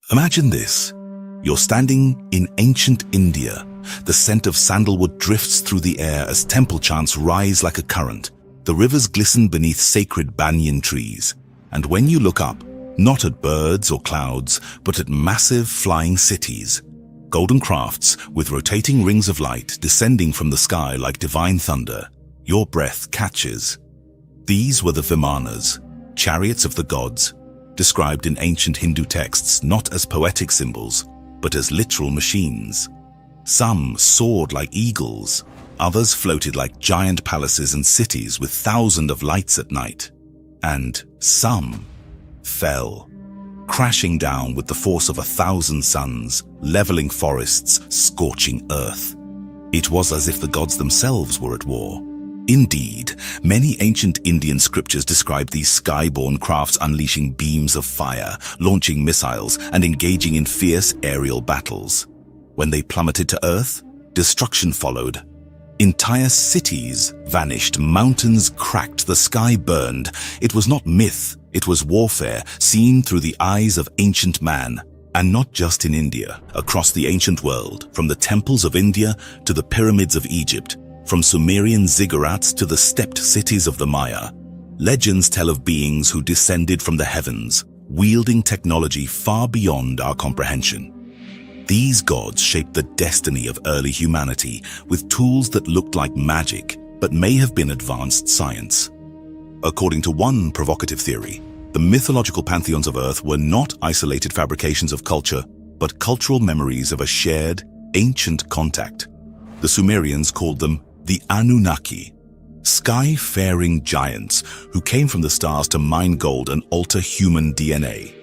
Imagine this. You're standing in ancient India. The scent of sandalwood drifts through the air as temple chants rise like a current. The rivers glisten beneath sacred banyan trees. And when you look up, not at birds or clouds, but at massive flying cities, golden crafts with rotating rings of light descending from the sky like divine thunder, your breath catches. These were the Vimanas, chariots of the gods, described in ancient Hindu texts not as poetic symbols, but as literal machines. Some soared like eagles, others floated like giant palaces and cities with thousands of lights at night. And some fell, crashing down with the force of 1,000 suns, leveling forests, scorching earth. It was as if the gods themselves were at war. Indeed, many ancient Indian scriptures describe these sky-borne crafts unleashing beams of fire, launching missiles, and engaging in fierce aerial battles. When they plummeted to earth, destruction followed. Entire cities vanished, mountains cracked, the sky burned. It was not myth, it was warfare, seen through the eyes of ancient man. And not just in India, across the ancient world, from the temples of India to the pyramids of Egypt, from Sumerian ziggurats to the stepped cities of the Maya, legends tell of beings who descended from the heavens, wielding technology far beyond our comprehension. These gods shaped the destiny of early humanity with tools that looked like magic, but may have been advanced science. According to one provocative theory, the mythological pantheons of Earth were not isolated fabrications of culture, but cultural memories of a shared, ancient contact. The Sumerians called them the Anunnaki, sky-faring giants who came from the stars to mine gold and alter human DNA.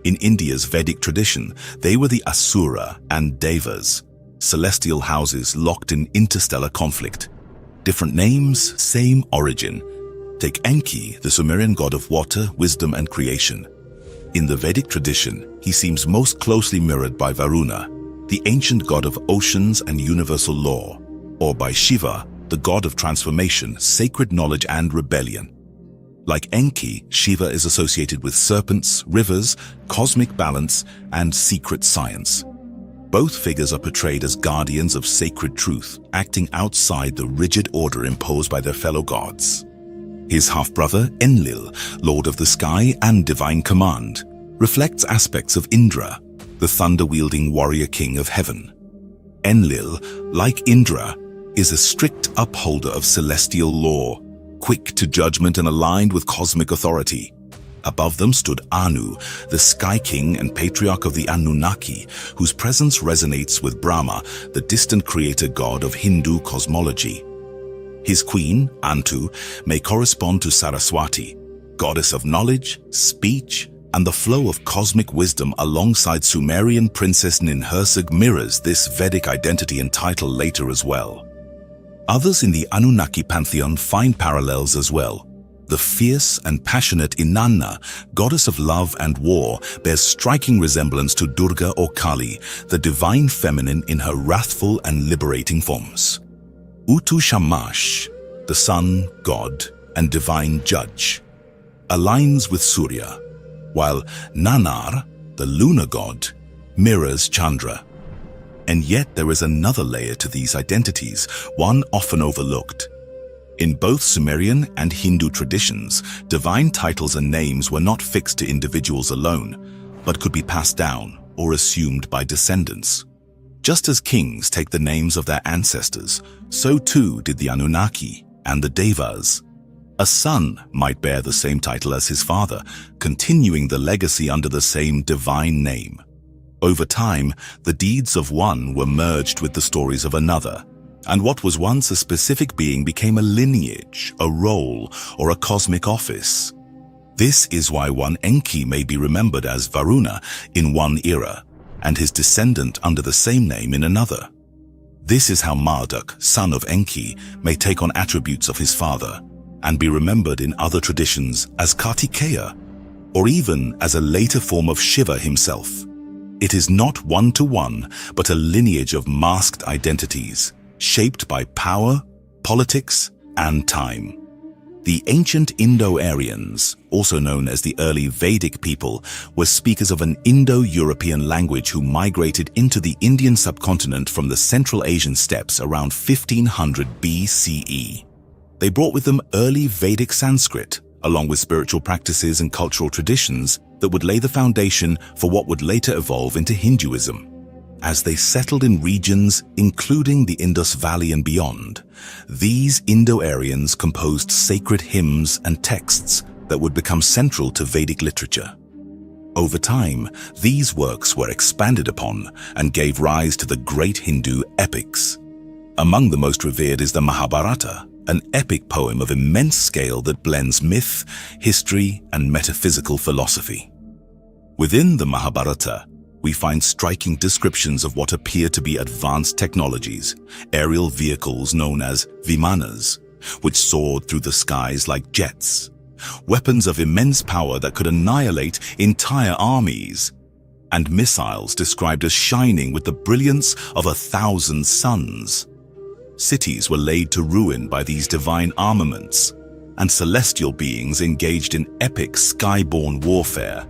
In India's Vedic tradition, they were the Asura and Devas, celestial houses locked in interstellar conflict. Different names, same origin. Take Enki, the Sumerian god of water, wisdom, and creation. In the Vedic tradition, he seems most closely mirrored by Varuna, the ancient god of oceans and universal law, or by Shiva, the god of transformation, sacred knowledge, and rebellion. Like Enki, Shiva is associated with serpents, rivers, cosmic balance, and secret science. Both figures are portrayed as guardians of sacred truth, acting outside the rigid order imposed by their fellow gods. His half-brother, Enlil, lord of the sky and divine command, reflects aspects of Indra, the thunder-wielding warrior king of heaven. Enlil, like Indra, is a strict upholder of celestial law, quick to judgment and aligned with cosmic authority. Above them stood Anu, the sky king and patriarch of the Anunnaki, whose presence resonates with Brahma, the distant creator god of Hindu cosmology. His queen, Antu, may correspond to Saraswati, goddess of knowledge, speech, and the flow of cosmic wisdom, alongside Sumerian princess Ninhursag mirrors this Vedic identity and title later as well. Others in the Anunnaki pantheon find parallels as well. The fierce and passionate Inanna, goddess of love and war, bears striking resemblance to Durga or Kali, the divine feminine in her wrathful and liberating forms. Utu Shamash, the sun, god, and divine judge, aligns with Surya, while Nanar, the lunar god, mirrors Chandra. And yet there is another layer to these identities, one often overlooked. In both Sumerian and Hindu traditions, divine titles and names were not fixed to individuals alone, but could be passed down or assumed by descendants. Just as kings take the names of their ancestors, so too did the Anunnaki and the Devas. A son might bear the same title as his father, continuing the legacy under the same divine name. Over time, the deeds of one were merged with the stories of another, and what was once a specific being became a lineage, a role, or a cosmic office. This is why one Enki may be remembered as Varuna in one era, and his descendant under the same name in another. This is how Marduk, son of Enki, may take on attributes of his father, and be remembered in other traditions as Kartikeya, or even as a later form of Shiva himself. It is not one-to-one, but a lineage of masked identities, shaped by power, politics, and time. The ancient Indo-Aryans, also known as the early Vedic people, were speakers of an Indo-European language who migrated into the Indian subcontinent from the Central Asian steppes around 1500 BCE. They brought with them early Vedic Sanskrit, along with spiritual practices and cultural traditions that would lay the foundation for what would later evolve into Hinduism. As they settled in regions including the Indus Valley and beyond, these Indo-Aryans composed sacred hymns and texts that would become central to Vedic literature. Over time, these works were expanded upon and gave rise to the great Hindu epics. Among the most revered is the Mahābhārata, an epic poem of immense scale that blends myth, history, and metaphysical philosophy. Within the Mahābhārata, we find striking descriptions of what appear to be advanced technologies, aerial vehicles known as Vimanas, which soared through the skies like jets, weapons of immense power that could annihilate entire armies, and missiles described as shining with the brilliance of 1,000 suns. Cities were laid to ruin by these divine armaments, and celestial beings engaged in epic sky-borne warfare.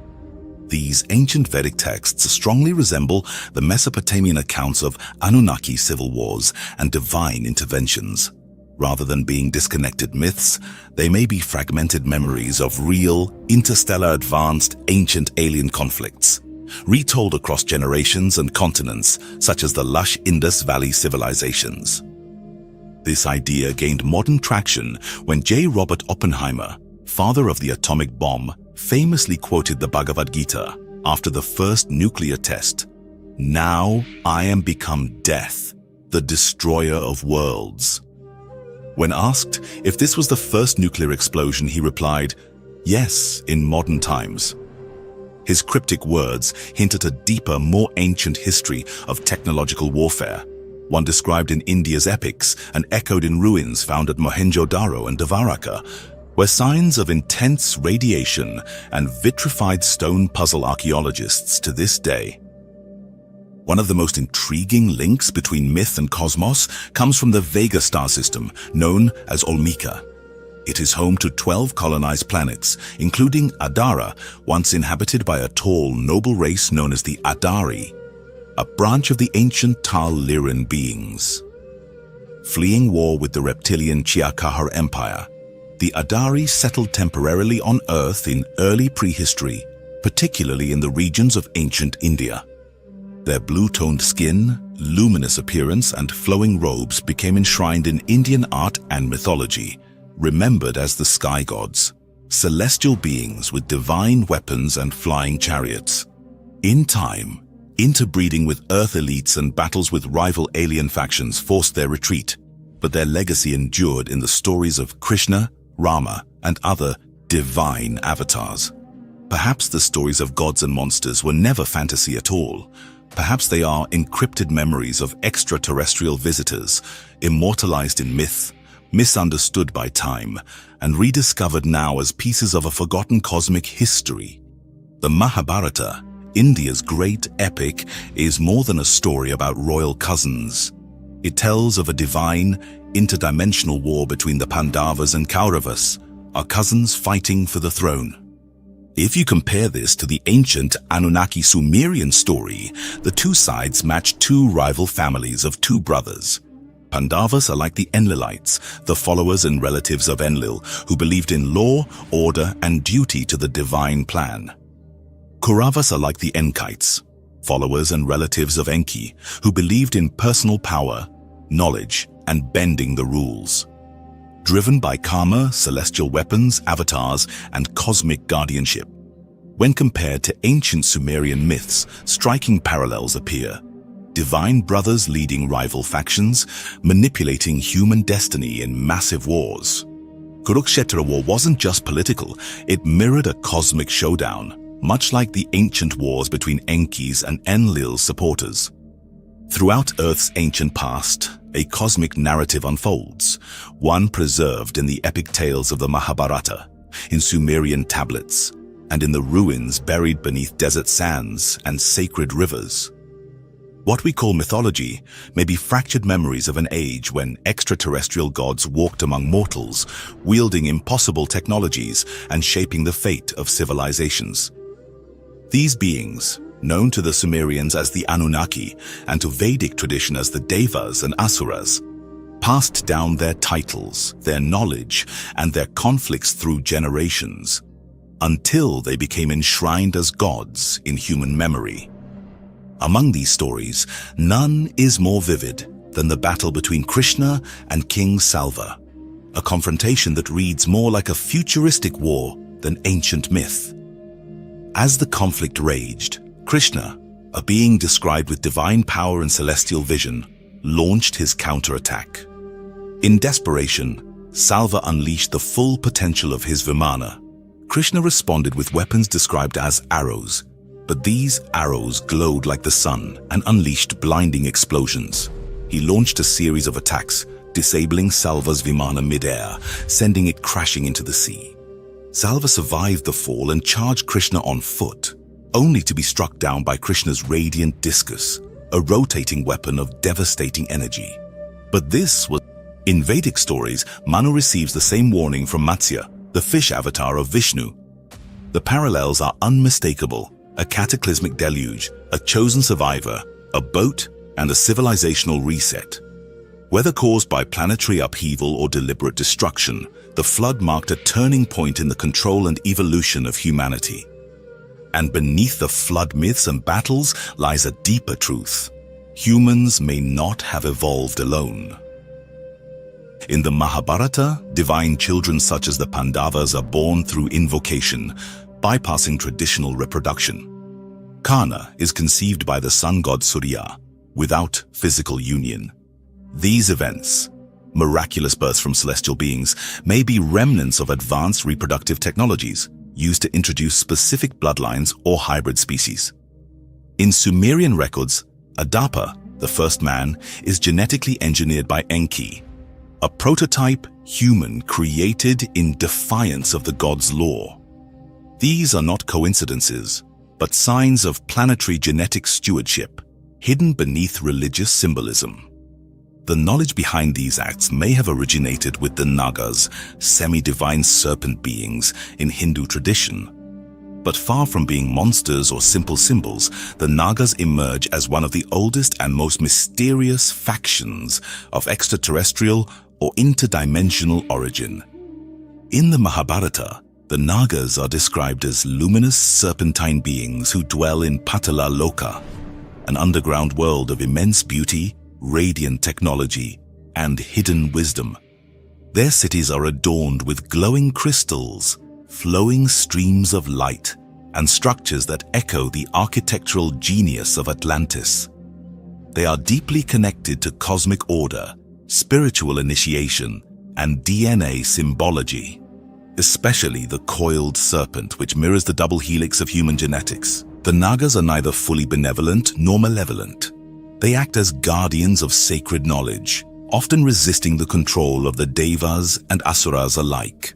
These ancient Vedic texts strongly resemble the Mesopotamian accounts of Anunnaki civil wars and divine interventions. Rather than being disconnected myths, they may be fragmented memories of real, interstellar advanced ancient alien conflicts, retold across generations and continents, such as the lush Indus Valley civilizations. This idea gained modern traction when J. Robert Oppenheimer, father of the atomic bomb, famously quoted the Bhagavad Gita after the first nuclear test. "Now I am become death, the destroyer of worlds." When asked if this was the first nuclear explosion, he replied, "Yes, in modern times." His cryptic words hint at a deeper, more ancient history of technological warfare, one described in India's epics and echoed in ruins found at Mohenjo-daro and Dvaraka, where signs of intense radiation and vitrified stone puzzle archaeologists to this day. One of the most intriguing links between myth and cosmos comes from the Vega star system, known as Olmika. It is home to 12 colonized planets, including Adara, once inhabited by a tall, noble race known as the Adari, a branch of the ancient Tal-Lyran beings. Fleeing war with the reptilian Chiakahar Empire, the Adari settled temporarily on Earth in early prehistory, particularly in the regions of ancient India. Their blue-toned skin, luminous appearance, and flowing robes became enshrined in Indian art and mythology, remembered as the sky gods, celestial beings with divine weapons and flying chariots. In time, interbreeding with Earth elites and battles with rival alien factions forced their retreat, but their legacy endured in the stories of Krishna, Rama, and other divine avatars. Perhaps the stories of gods and monsters were never fantasy at all. Perhaps they are encrypted memories of extraterrestrial visitors, immortalized in myth, misunderstood by time, and rediscovered now as pieces of a forgotten cosmic history. The Mahābhārata, India's great epic, is more than a story about royal cousins. It tells of a divine, interdimensional war between the Pandavas and Kauravas, our cousins fighting for the throne. If you compare this to the ancient Anunnaki Sumerian story, the two sides match two rival families of two brothers. Pandavas are like the Enlilites, the followers and relatives of Enlil, who believed in law, order, and duty to the divine plan. Kauravas are like the Enkites, followers and relatives of Enki, who believed in personal power, knowledge, and bending the rules. Driven by karma, celestial weapons, avatars, and cosmic guardianship. When compared to ancient Sumerian myths, striking parallels appear. Divine brothers leading rival factions, manipulating human destiny in massive wars. Kurukshetra war wasn't just political, it mirrored a cosmic showdown, much like the ancient wars between Enki's and Enlil's supporters. Throughout Earth's ancient past, a cosmic narrative unfolds, one preserved in the epic tales of the Mahābhārata, in Sumerian tablets, and in the ruins buried beneath desert sands and sacred rivers. What we call mythology may be fractured memories of an age when extraterrestrial gods walked among mortals, wielding impossible technologies and shaping the fate of civilizations. These beings, known to the Sumerians as the Anunnaki and to Vedic tradition as the Devas and Asuras, passed down their titles, their knowledge, and their conflicts through generations, until they became enshrined as gods in human memory. Among these stories, none is more vivid than the battle between Krishna and King Salva, a confrontation that reads more like a futuristic war than ancient myth. As the conflict raged, Krishna, a being described with divine power and celestial vision, launched his counterattack. In desperation, Salva unleashed the full potential of his Vimana. Krishna responded with weapons described as arrows, but these arrows glowed like the sun and unleashed blinding explosions. He launched a series of attacks, disabling Salva's Vimana mid-air, sending it crashing into the sea. Salva survived the fall and charged Krishna on foot, only to be struck down by Krishna's radiant discus, a rotating weapon of devastating energy. But this was... In Vedic stories, Manu receives the same warning from Matsya, the fish avatar of Vishnu. The parallels are unmistakable: a cataclysmic deluge, a chosen survivor, a boat, and a civilizational reset. Whether caused by planetary upheaval or deliberate destruction, the flood marked a turning point in the control and evolution of humanity. And beneath the flood myths and battles lies a deeper truth: humans may not have evolved alone. In the Mahābhārata, divine children such as the Pandavas are born through invocation, bypassing traditional reproduction. Karna is conceived by the sun god Surya, without physical union. These events, miraculous births from celestial beings, may be remnants of advanced reproductive technologies used to introduce specific bloodlines or hybrid species. In Sumerian records, Adapa, the first man, is genetically engineered by Enki, a prototype human created in defiance of the god's law. These are not coincidences, but signs of planetary genetic stewardship, hidden beneath religious symbolism. The knowledge behind these acts may have originated with the Nagas, semi-divine serpent beings in Hindu tradition. But far from being monsters or simple symbols, the Nagas emerge as one of the oldest and most mysterious factions of extraterrestrial or interdimensional origin. In the Mahābhārata, the Nagas are described as luminous serpentine beings who dwell in Patala Loka, an underground world of immense beauty, radiant technology, and hidden wisdom. Their cities are adorned with glowing crystals, flowing streams of light, and structures that echo the architectural genius of Atlantis. They are deeply connected to cosmic order, spiritual initiation, and DNA symbology, especially the coiled serpent, which mirrors the double helix of human genetics. The Nagas are neither fully benevolent nor malevolent. They act as guardians of sacred knowledge, often resisting the control of the Devas and Asuras alike.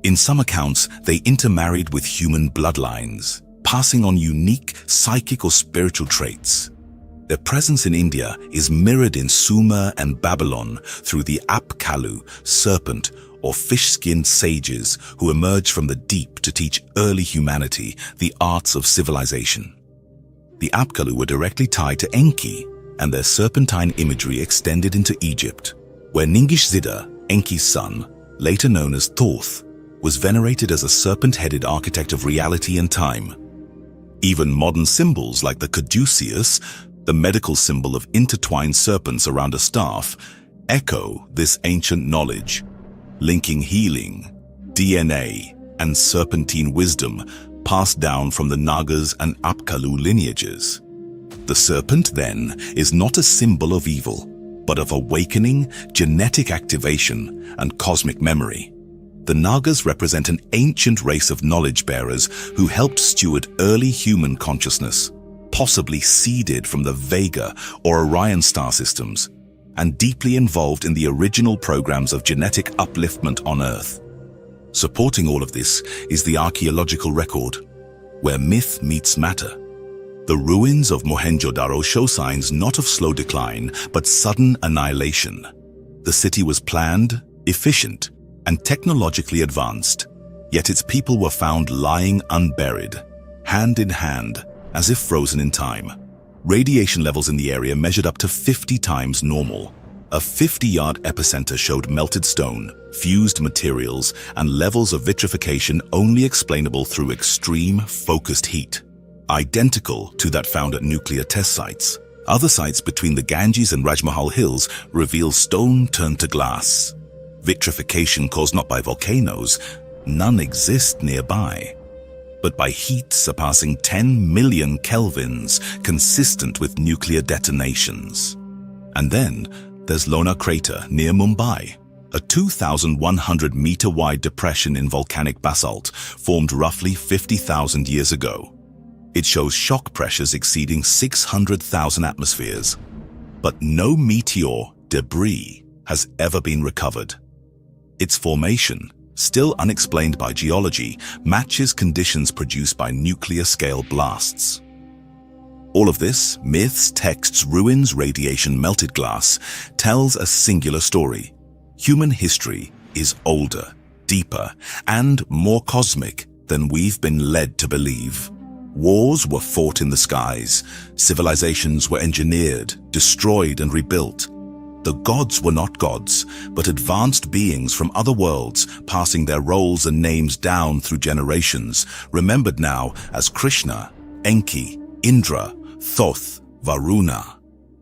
In some accounts, they intermarried with human bloodlines, passing on unique psychic or spiritual traits. Their presence in India is mirrored in Sumer and Babylon through the Apkallu, serpent or fish-skinned sages who emerged from the deep to teach early humanity the arts of civilization. The Apkallu were directly tied to Enki, and their serpentine imagery extended into Egypt, where Ningishzida, Enki's son, later known as Thoth, was venerated as a serpent-headed architect of reality and time. Even modern symbols like the caduceus, the medical symbol of intertwined serpents around a staff, echo this ancient knowledge, linking healing, DNA, and serpentine wisdom passed down from the Nagas and Apkallu lineages. The serpent, then, is not a symbol of evil, but of awakening, genetic activation, and cosmic memory. The Nagas represent an ancient race of knowledge-bearers who helped steward early human consciousness, possibly seeded from the Vega or Orion star systems, and deeply involved in the original programs of genetic upliftment on Earth. Supporting all of this is the archaeological record, where myth meets matter. The ruins of Mohenjo-daro show signs not of slow decline, but sudden annihilation. The city was planned, efficient, and technologically advanced, yet its people were found lying unburied, hand in hand, as if frozen in time. Radiation levels in the area measured up to 50 times normal. A 50-yard epicenter showed melted stone, fused materials, and levels of vitrification only explainable through extreme, focused heat, identical to that found at nuclear test sites. Other sites between the Ganges and Rajmahal hills reveal stone turned to glass. Vitrification caused not by volcanoes, none exist nearby, but by heat surpassing 10 million kelvins, consistent with nuclear detonations. And then there's Lona Crater near Mumbai, a 2,100-meter-wide depression in volcanic basalt formed roughly 50,000 years ago. It shows shock pressures exceeding 600,000 atmospheres, but no meteor debris has ever been recovered. Its formation, still unexplained by geology, matches conditions produced by nuclear-scale blasts. All of this, myths, texts, ruins, radiation, melted glass, tells a singular story. Human history is older, deeper, and more cosmic than we've been led to believe. Wars were fought in the skies, civilizations were engineered, destroyed, and rebuilt. The gods were not gods, but advanced beings from other worlds, passing their roles and names down through generations, remembered now as Krishna, Enki, Indra, Thoth, Varuna,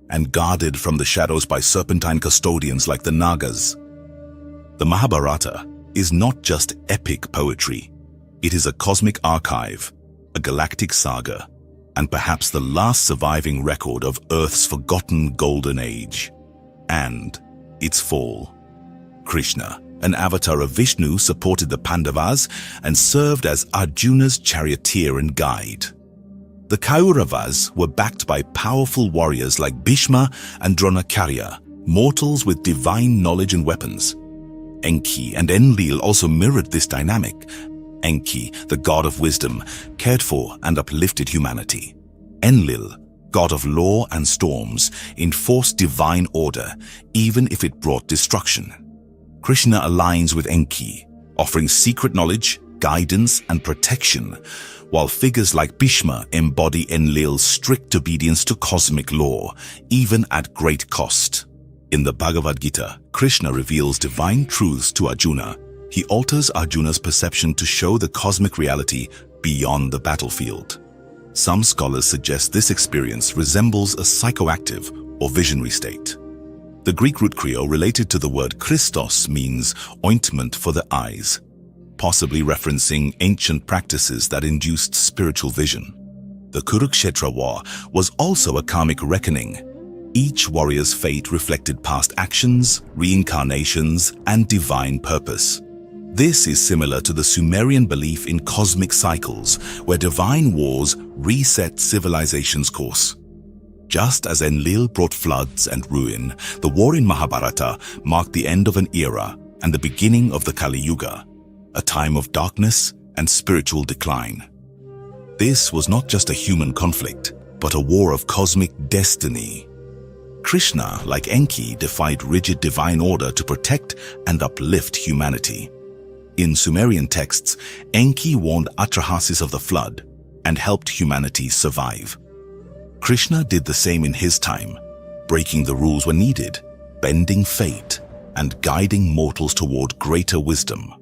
and guarded from the shadows by serpentine custodians like the Nagas. The Mahābhārata is not just epic poetry. It is a cosmic archive, a galactic saga, and perhaps the last surviving record of Earth's forgotten golden age. And its fall. Krishna, an avatar of Vishnu, supported the Pandavas and served as Arjuna's charioteer and guide. The Kauravas were backed by powerful warriors like Bhishma and Dronakarya, mortals with divine knowledge and weapons. Enki and Enlil also mirrored this dynamic. Enki, the god of wisdom, cared for and uplifted humanity. Enlil, god of law and storms, enforced divine order, even if it brought destruction. Krishna aligns with Enki, offering secret knowledge, guidance, and protection, while figures like Bhishma embody Enlil's strict obedience to cosmic law, even at great cost. In the Bhagavad Gita, Krishna reveals divine truths to Arjuna. He alters Arjuna's perception to show the cosmic reality beyond the battlefield. Some scholars suggest this experience resembles a psychoactive or visionary state. The Greek root kreo related to the word Christos means ointment for the eyes, possibly referencing ancient practices that induced spiritual vision. The Kurukshetra war was also a karmic reckoning. Each warrior's fate reflected past actions, reincarnations, and divine purpose. This is similar to the Sumerian belief in cosmic cycles, where divine wars reset civilization's course. Just as Enlil brought floods and ruin, the war in Mahābhārata marked the end of an era and the beginning of the Kali Yuga, a time of darkness and spiritual decline. This was not just a human conflict, but a war of cosmic destiny. Krishna, like Enki, defied rigid divine order to protect and uplift humanity. In Sumerian texts, Enki warned Atrahasis of the flood and helped humanity survive. Krishna did the same in his time, breaking the rules when needed, bending fate, and guiding mortals toward greater wisdom.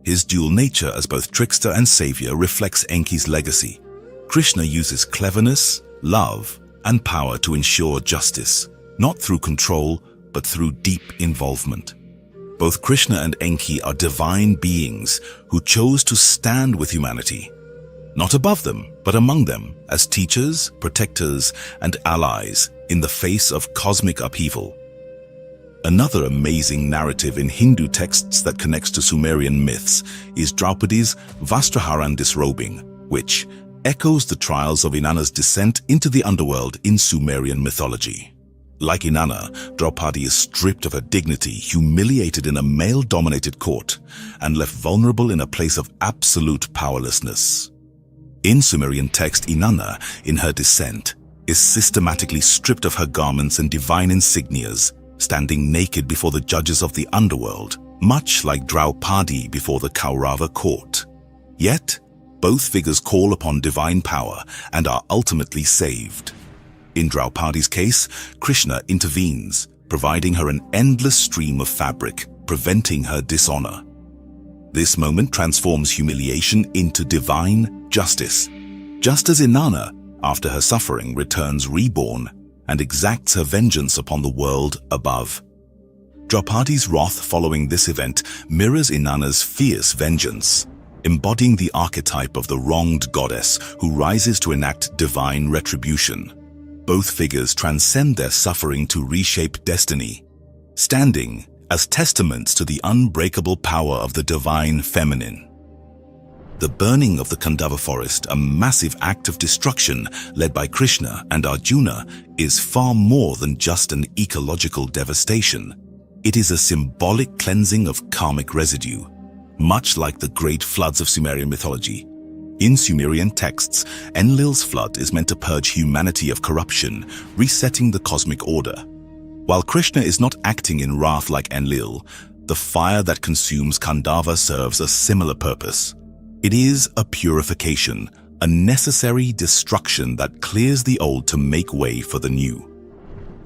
His dual nature as both trickster and savior reflects Enki's legacy. Krishna uses cleverness, love, and power to ensure justice, not through control, but through deep involvement. Both Krishna and Enki are divine beings who chose to stand with humanity, not above them, but among them, as teachers, protectors, and allies in the face of cosmic upheaval. Another amazing narrative in Hindu texts that connects to Sumerian myths is Draupadi's Vastraharan disrobing, which echoes the trials of Inanna's descent into the underworld in Sumerian mythology. Like Inanna, Draupadi is stripped of her dignity, humiliated in a male-dominated court, and left vulnerable in a place of absolute powerlessness. In Sumerian text, Inanna, in her descent, is systematically stripped of her garments and divine insignias, standing naked before the judges of the underworld, much like Draupadi before the Kaurava court. Yet, both figures call upon divine power and are ultimately saved. In Draupadi's case, Krishna intervenes, providing her an endless stream of fabric, preventing her dishonor. This moment transforms humiliation into divine justice, just as Inanna, after her suffering, returns reborn and exacts her vengeance upon the world above. Draupadi's wrath following this event mirrors Inanna's fierce vengeance, embodying the archetype of the wronged goddess who rises to enact divine retribution. Both figures transcend their suffering to reshape destiny, standing as testaments to the unbreakable power of the divine feminine. The burning of the Khandava forest, a massive act of destruction led by Krishna and Arjuna, is far more than just an ecological devastation. It is a symbolic cleansing of karmic residue, much like the great floods of Sumerian mythology. In Sumerian texts, Enlil's flood is meant to purge humanity of corruption, resetting the cosmic order. While Krishna is not acting in wrath like Enlil, the fire that consumes Khandava serves a similar purpose. It is a purification, a necessary destruction that clears the old to make way for the new.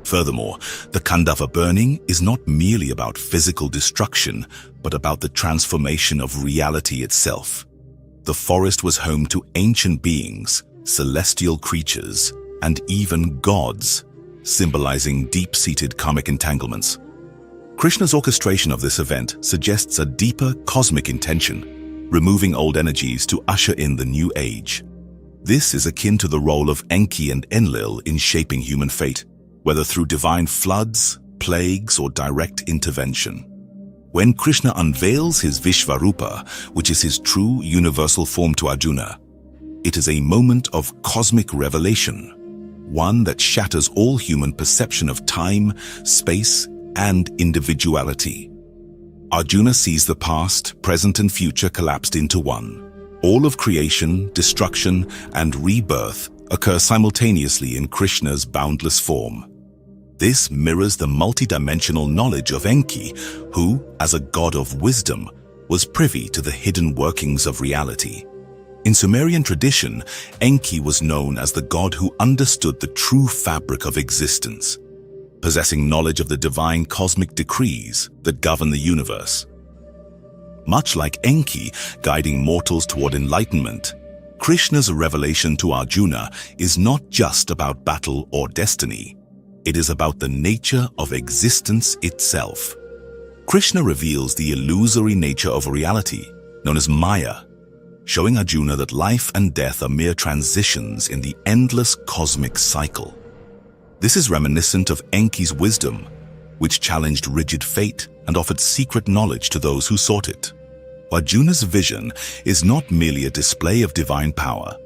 Furthermore, the Khandava burning is not merely about physical destruction, but about the transformation of reality itself. The forest was home to ancient beings, celestial creatures, and even gods, symbolizing deep-seated karmic entanglements. Krishna's orchestration of this event suggests a deeper cosmic intention, removing old energies to usher in the new age. This is akin to the role of Enki and Enlil in shaping human fate, whether through divine floods, plagues, or direct intervention. When Krishna unveils his Vishvarupa, which is his true universal form to Arjuna, it is a moment of cosmic revelation, one that shatters all human perception of time, space, and individuality. Arjuna sees the past, present, and future collapsed into one. All of creation, destruction, and rebirth occur simultaneously in Krishna's boundless form. This mirrors the multidimensional knowledge of Enki, who, as a god of wisdom, was privy to the hidden workings of reality. In Sumerian tradition, Enki was known as the god who understood the true fabric of existence, possessing knowledge of the divine cosmic decrees that govern the universe. Much like Enki guiding mortals toward enlightenment, Krishna's revelation to Arjuna is not just about battle or destiny. It is about the nature of existence itself. Krishna reveals the illusory nature of reality, known as Maya, showing Arjuna that life and death are mere transitions in the endless cosmic cycle. This is reminiscent of Enki's wisdom, which challenged rigid fate and offered secret knowledge to those who sought it. Arjuna's vision is not merely a display of divine power.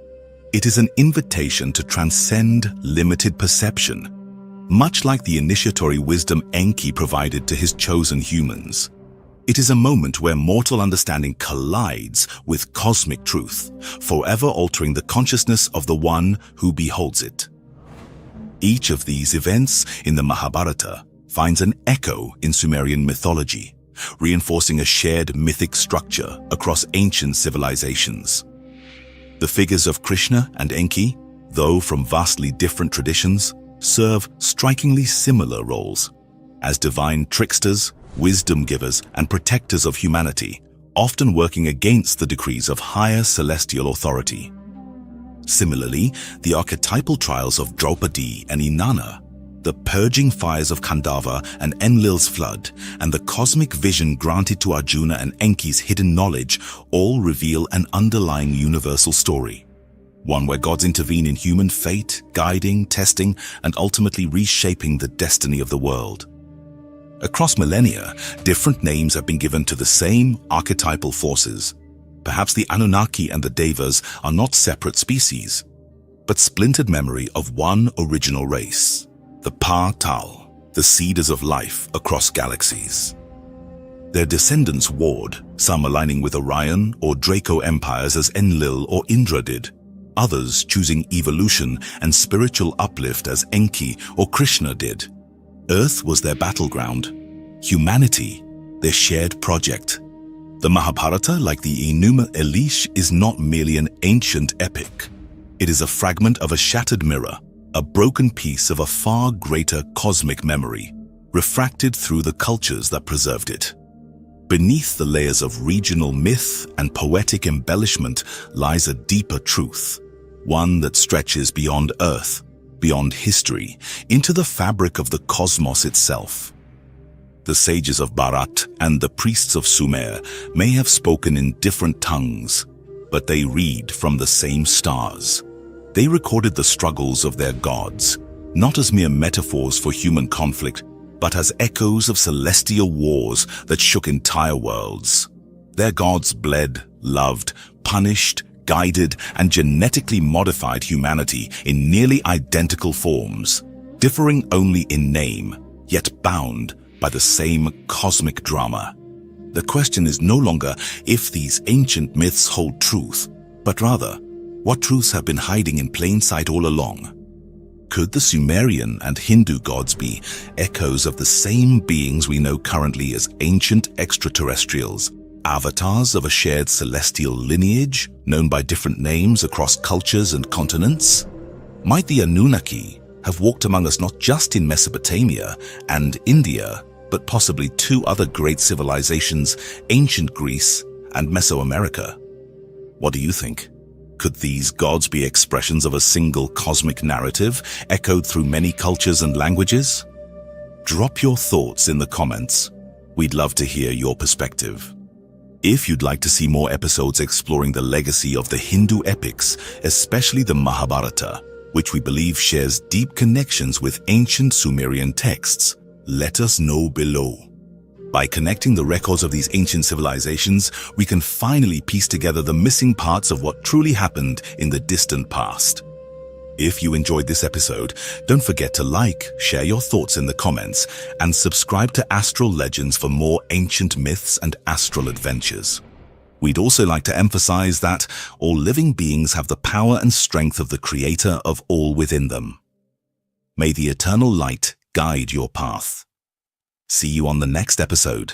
It is an invitation to transcend limited perception, much like the initiatory wisdom Enki provided to his chosen humans. It is a moment where mortal understanding collides with cosmic truth, forever altering the consciousness of the one who beholds it. Each of these events in the Mahābhārata finds an echo in Sumerian mythology, reinforcing a shared mythic structure across ancient civilizations. The figures of Krishna and Enki, though from vastly different traditions, serve strikingly similar roles as divine tricksters, wisdom givers, and protectors of humanity, often working against the decrees of higher celestial authority. Similarly, the archetypal trials of Draupadi and Inanna, the purging fires of Khandava and Enlil's flood, and the cosmic vision granted to Arjuna and Enki's hidden knowledge all reveal an underlying universal story. One where gods intervene in human fate, guiding, testing, and ultimately reshaping the destiny of the world. Across millennia, different names have been given to the same archetypal forces. Perhaps the Anunnaki and the Devas are not separate species, but splintered memory of one original race, the Pa-Tal, the seeders of life across galaxies. Their descendants warred, some aligning with Orion or Draco empires as Enlil or Indra did, others choosing evolution and spiritual uplift as Enki or Krishna did. Earth was their battleground, humanity their shared project. The Mahābhārata, like the Enuma Elish, is not merely an ancient epic. It is a fragment of a shattered mirror, a broken piece of a far greater cosmic memory, refracted through the cultures that preserved it. Beneath the layers of regional myth and poetic embellishment lies a deeper truth, one that stretches beyond Earth, beyond history, into the fabric of the cosmos itself. The sages of Bharat and the priests of Sumer may have spoken in different tongues, but they read from the same stars. They recorded the struggles of their gods, not as mere metaphors for human conflict, but as echoes of celestial wars that shook entire worlds. Their gods bled, loved, punished, guided, and genetically modified humanity in nearly identical forms, differing only in name, yet bound by the same cosmic drama. The question is no longer if these ancient myths hold truth, but rather, what truths have been hiding in plain sight all along? Could the Sumerian and Hindu gods be echoes of the same beings we know currently as ancient extraterrestrials, avatars of a shared celestial lineage known by different names across cultures and continents? Might the Anunnaki have walked among us not just in Mesopotamia and India, but possibly two other great civilizations, ancient Greece and Mesoamerica? What do you think? Could these gods be expressions of a single cosmic narrative, echoed through many cultures and languages? Drop your thoughts in the comments. We'd love to hear your perspective. If you'd like to see more episodes exploring the legacy of the Hindu epics, especially the Mahābhārata, which we believe shares deep connections with ancient Sumerian texts, let us know below. By connecting the records of these ancient civilizations, we can finally piece together the missing parts of what truly happened in the distant past. If you enjoyed this episode, don't forget to like, share your thoughts in the comments, and subscribe to Astral Legends for more ancient myths and astral adventures. We'd also like to emphasize that all living beings have the power and strength of the Creator of all within them. May the eternal light guide your path. See you on the next episode.